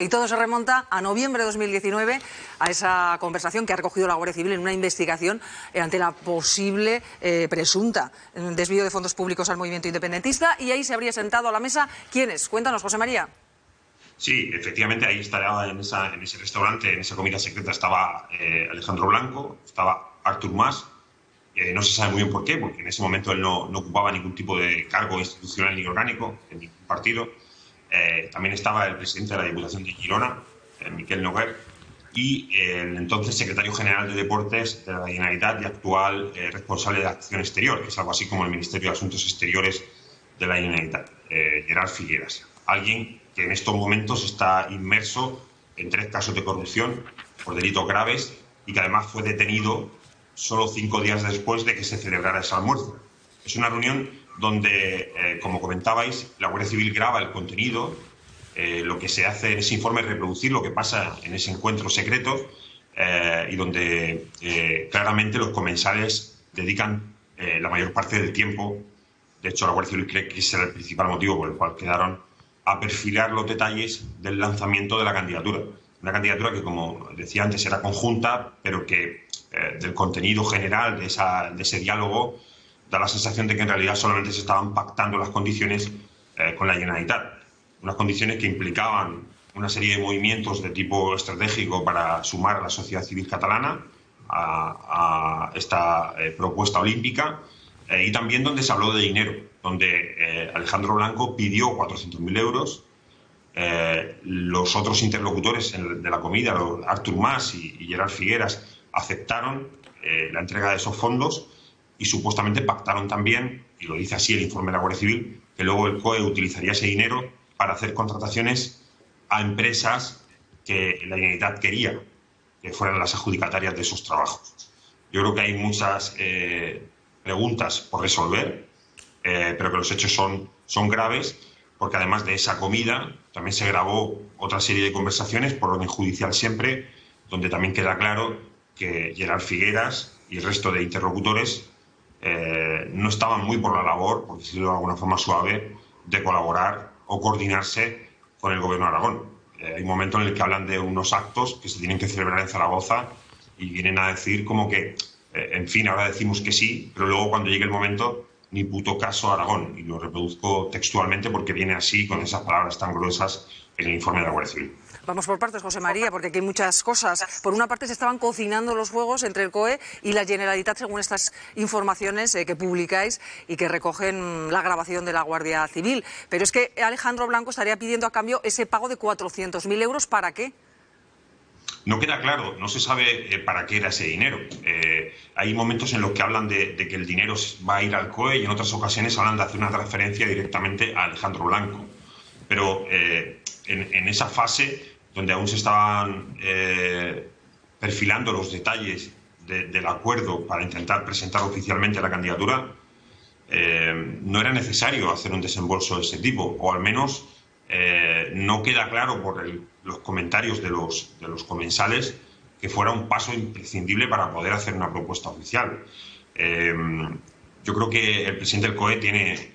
Y todo se remonta a noviembre de 2019, a esa conversación que ha recogido la Guardia Civil en una investigación ante la posible presunta desvío de fondos públicos al movimiento independentista, y ahí se habría sentado a la mesa. ¿Quiénes? Cuéntanos, José María. Sí, efectivamente, ahí estaba en ese restaurante, en esa comida secreta, estaba Alejandro Blanco, estaba Artur Mas. No se sabe muy bien por qué, porque en ese momento él no ocupaba ningún tipo de cargo institucional ni orgánico en ningún partido. También estaba el presidente de la Diputación de Girona, Miquel Noguer, y el entonces secretario general de Deportes de la Generalitat y actual responsable de Acción Exterior, que es algo así como el Ministerio de Asuntos Exteriores de la Generalitat, Gerard Figueras. Alguien que en estos momentos está inmerso en 3 casos de corrupción por delitos graves y que además fue detenido solo 5 días después de que se celebrara ese almuerzo. Es una reunión donde, como comentabais, la Guardia Civil graba el contenido. Lo que se hace en ese informe es reproducir lo que pasa en ese encuentro secreto, y donde claramente los comensales dedican la mayor parte del tiempo. De hecho, la Guardia Civil cree que ese era el principal motivo por el cual quedaron a perfilar los detalles del lanzamiento de la candidatura. Una candidatura que, como decía antes, era conjunta, pero que del contenido general de ese diálogo da la sensación de que en realidad solamente se estaban pactando las condiciones con la Generalitat. Unas condiciones que implicaban una serie de movimientos de tipo estratégico para sumar a la sociedad civil catalana a esta propuesta olímpica, y también donde se habló de dinero, donde Alejandro Blanco pidió 400.000 euros. Los otros interlocutores de la comida, Artur Mas y Gerard Figueras, aceptaron la entrega de esos fondos y supuestamente pactaron también, y lo dice así el informe de la Guardia Civil, que luego el COE utilizaría ese dinero para hacer contrataciones a empresas que la Generalitat quería que fueran las adjudicatarias de esos trabajos. Yo creo que hay muchas preguntas por resolver, pero que los hechos son graves, porque además de esa comida también se grabó otra serie de conversaciones por orden judicial siempre, donde también queda claro que Gerard Figueras y el resto de interlocutores no estaban muy por la labor, por decirlo de alguna forma suave, de colaborar o coordinarse con el gobierno de Aragón. Hay un momento en el que hablan de unos actos que se tienen que celebrar en Zaragoza y vienen a decir como que, en fin, ahora decimos que sí, pero luego cuando llegue el momento, ni puto caso a Aragón. Y lo reproduzco textualmente porque viene así, con esas palabras tan gruesas, en el informe de la Guardia Civil. Vamos por partes, José María, porque aquí hay muchas cosas. Por una parte, se estaban cocinando los fuegos entre el COE y la Generalitat, según estas informaciones que publicáis y que recogen la grabación de la Guardia Civil. Pero es que Alejandro Blanco estaría pidiendo a cambio ese pago de 400.000 euros. ¿Para qué? No queda claro, no se sabe para qué era ese dinero. Hay momentos en los que hablan de que el dinero va a ir al COE, y en otras ocasiones hablan de hacer una transferencia directamente a Alejandro Blanco. Pero en esa fase, donde aún se estaban perfilando los detalles del acuerdo para intentar presentar oficialmente la candidatura, no era necesario hacer un desembolso de ese tipo, o al menos no queda claro por los comentarios de los comensales que fuera un paso imprescindible para poder hacer una propuesta oficial. Yo creo que el presidente del COE tiene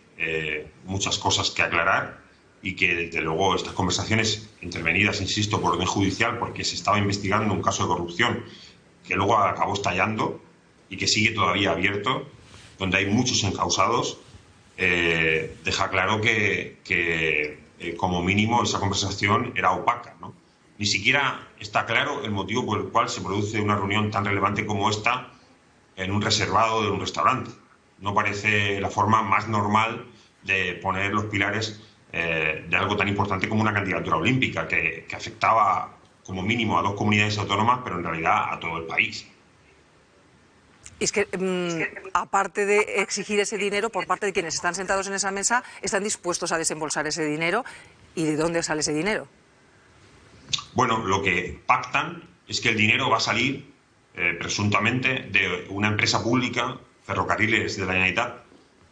muchas cosas que aclarar, y que desde luego estas conversaciones intervenidas, insisto, por orden judicial, porque se estaba investigando un caso de corrupción que luego acabó estallando y que sigue todavía abierto, donde hay muchos encausados, deja claro que como mínimo esa conversación era opaca, ¿no? Ni siquiera está claro el motivo por el cual se produce una reunión tan relevante como esta en un reservado de un restaurante. No parece la forma más normal de poner los pilares de algo tan importante como una candidatura olímpica que afectaba como mínimo a 2 comunidades autónomas, pero en realidad a todo el país. Es que, aparte de exigir ese dinero por parte de quienes están sentados en esa mesa, están dispuestos a desembolsar ese dinero. ¿Y de dónde sale ese dinero? Bueno, lo que pactan es que el dinero va a salir presuntamente de una empresa pública, Ferrocarriles de la Generalitat,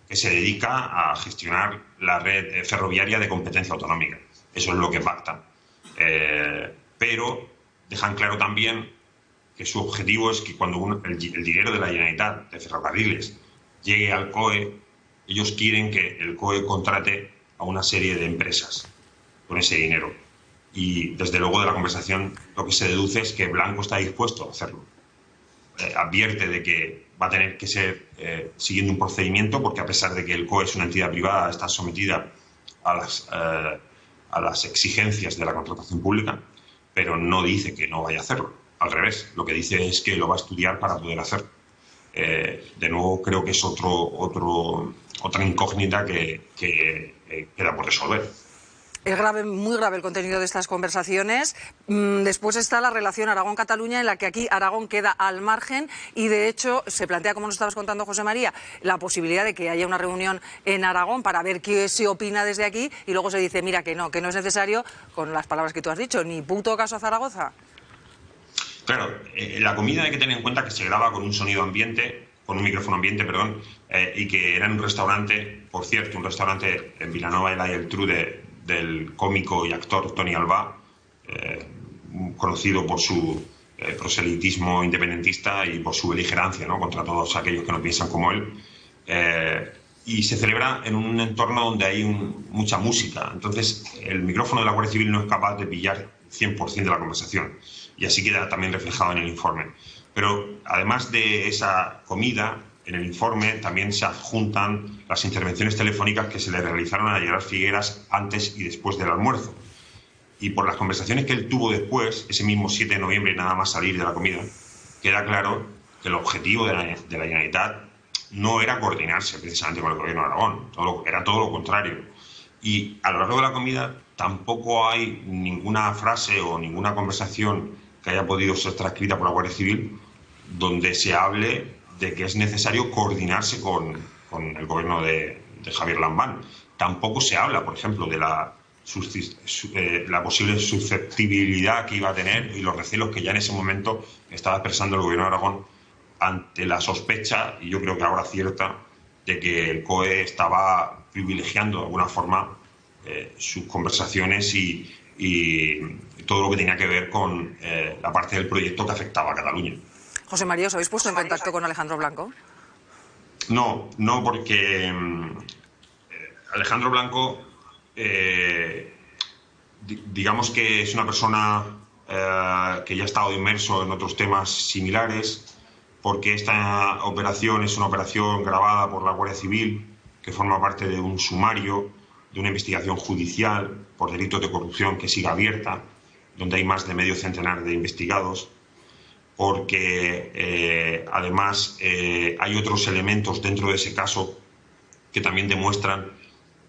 que se dedica a gestionar la red ferroviaria de competencia autonómica. Eso es lo que pactan. Pero dejan claro también que su objetivo es que cuando el dinero de la Generalitat, de Ferrocarriles, llegue al COE, ellos quieren que el COE contrate a una serie de empresas con ese dinero. Y desde luego de la conversación lo que se deduce es que Blanco está dispuesto a hacerlo. Advierte de que va a tener que ser siguiendo un procedimiento, porque a pesar de que el COE es una entidad privada, está sometida a las exigencias de la contratación pública, pero no dice que no vaya a hacerlo. Al revés, lo que dice es que lo va a estudiar para poder hacerlo. De nuevo, creo que es otra incógnita que queda por resolver. Es grave, muy grave el contenido de estas conversaciones. Después está la relación Aragón-Cataluña, en la que aquí Aragón queda al margen y, de hecho, se plantea, como nos estabas contando, José María, la posibilidad de que haya una reunión en Aragón para ver qué se opina desde aquí, y luego se dice, mira, que no es necesario, con las palabras que tú has dicho, ni puto caso a Zaragoza. Claro, la comida hay que tener en cuenta que se graba con un sonido ambiente, con un micrófono ambiente, perdón, y que era en un restaurante, por cierto, un restaurante en Vilanova y la Geltrú del cómico y actor Toni Albà, conocido por su proselitismo independentista y por su beligerancia, ¿no?, contra todos aquellos que no piensan como él. Y se celebra en un entorno donde hay mucha música. Entonces, el micrófono de la Guardia Civil no es capaz de pillar 100% de la conversación. Y así queda también reflejado en el informe. Pero, además de esa comida, en el informe también se adjuntan las intervenciones telefónicas que se le realizaron a Gerard Figueras antes y después del almuerzo. Y por las conversaciones que él tuvo después, ese mismo 7 de noviembre, nada más salir de la comida, queda claro que el objetivo de la Generalitat no era coordinarse precisamente con el gobierno de Aragón, era todo lo contrario. Y a lo largo de la comida tampoco hay ninguna frase o ninguna conversación que haya podido ser transcrita por la Guardia Civil donde se hable de que es necesario coordinarse con el gobierno de Javier Lambán. Tampoco se habla, por ejemplo, de la posible susceptibilidad que iba a tener y los recelos que ya en ese momento estaba expresando el gobierno de Aragón ante la sospecha, y yo creo que ahora cierta, de que el COE estaba privilegiando de alguna forma sus conversaciones y todo lo que tenía que ver con la parte del proyecto que afectaba a Cataluña. José María, ¿os habéis puesto en contacto con Alejandro Blanco? No, porque Alejandro Blanco, digamos que es una persona que ya ha estado inmerso en otros temas similares, porque esta operación es una operación grabada por la Guardia Civil, que forma parte de un sumario, de una investigación judicial por delitos de corrupción que sigue abierta, donde hay más de medio centenar de investigados, porque además hay otros elementos dentro de ese caso que también demuestran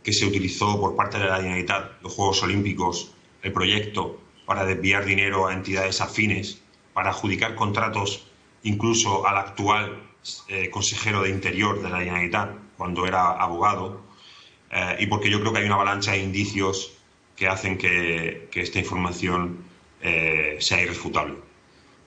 que se utilizó por parte de la Generalitat los Juegos Olímpicos, el proyecto, para desviar dinero a entidades afines, para adjudicar contratos incluso al actual consejero de Interior de la Generalitat cuando era abogado, y porque yo creo que hay una avalancha de indicios que hacen que esta información sea irrefutable.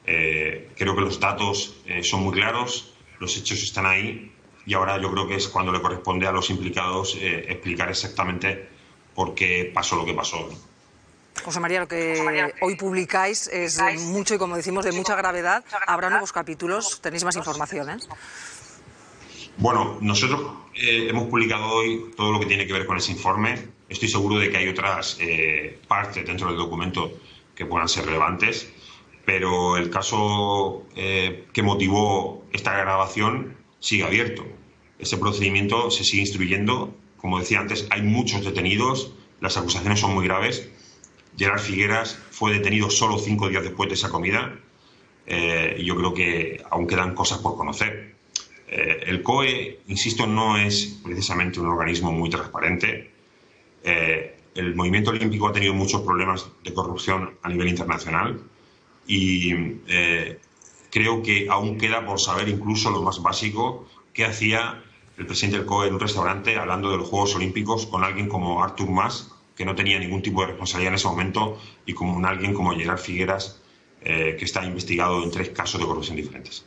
Creo que los datos son muy claros, los hechos están ahí, y ahora yo creo que es cuando le corresponde a los implicados explicar exactamente por qué pasó lo que pasó. José María, lo que hoy publicáis es mucho y, como decimos, de mucha gravedad. ¿Habrá nuevos capítulos? ¿Tenéis más información? Bueno, nosotros hemos publicado hoy todo lo que tiene que ver con ese informe. Estoy seguro de que hay otras partes dentro del documento que puedan ser relevantes, pero el caso que motivó esta grabación sigue abierto. Ese procedimiento se sigue instruyendo. Como decía antes, hay muchos detenidos, las acusaciones son muy graves. Gerard Figueras fue detenido solo 5 días después de esa comida, y yo creo que aún quedan cosas por conocer. El COE, insisto, no es precisamente un organismo muy transparente. El movimiento olímpico ha tenido muchos problemas de corrupción a nivel internacional y creo que aún queda por saber, incluso lo más básico, qué hacía el presidente del COE en un restaurante hablando de los Juegos Olímpicos con alguien como Artur Mas, que no tenía ningún tipo de responsabilidad en ese momento, y con alguien como Gerard Figueras, que está investigado en 3 casos de corrupción diferentes.